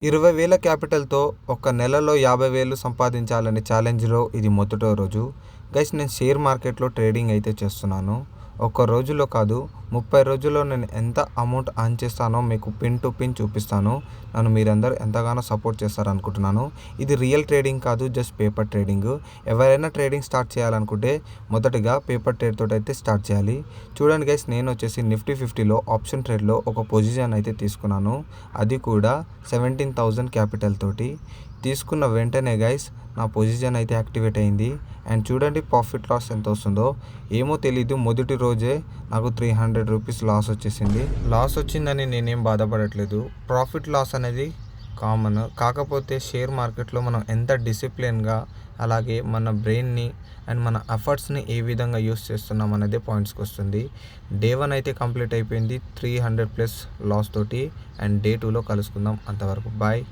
20,000 క్యాపిటల్‌తో ఒక నెలలో 50,000 సంపాదించాలనే ఛాలెంజ్‌లో ఇది మొదటో రోజు. గైస్ నేను షేర్ మార్కెట్‌లో ట్రేడింగ్ అయితే చేస్తున్నాను. ఒక్క రోజులో కాదు 30 రోజుల్లో నేను ఎంత అమౌంట్ ఎర్న్ చేస్తానో మీకు పిన్ టు పిన్ చూపిస్తాను. నన్ను మీరందరూ ఎంతగానో సపోర్ట్ చేస్తారనుకుంటున్నాను. ఇది రియల్ ట్రేడింగ్ కాదు, జస్ట్ పేపర్ ట్రేడింగ్. ఎవరైనా ట్రేడింగ్ స్టార్ట్ చేయాలనుకుంటే మొదటగా పేపర్ ట్రేడ్ తోటి అయితే స్టార్ట్ చేయాలి. చూడండి గైస్, నేను వచ్చేసి నిఫ్టీ 50లో ఆప్షన్ ట్రేడ్లో ఒక పొజిషన్ అయితే తీసుకున్నాను. అది కూడా 17,000 క్యాపిటల్ తోటి. తీసుకున్న వెంటనే గైస్ నా పొజిషన్ అయితే యాక్టివేట్ అయింది. అండ్ చూడండి ప్రాఫిట్ లాస్ ఎంత వస్తుందో ఏమో తెలీదు. మొదటి రోజే నాకు 300 రూపీస్ లాస్ వచ్చేసింది. లాస్ వచ్చిందని నేనేం బాధపడట్లేదు. ప్రాఫిట్ లాస్ అనేది కామన్. కాకపోతే షేర్ మార్కెట్లో మనం ఎంత డిసిప్లిన్గా, అలాగే మన బ్రెయిన్ని అండ్ మన ఎఫర్ట్స్ని ఏ విధంగా యూస్ చేస్తున్నాం అనేదే పాయింట్స్కి వస్తుంది. డే 1 అయితే కంప్లీట్ అయిపోయింది 300+ లాస్ తోటి. అండ్ డే 2లో కలుసుకుందాం. అంతవరకు బాయ్.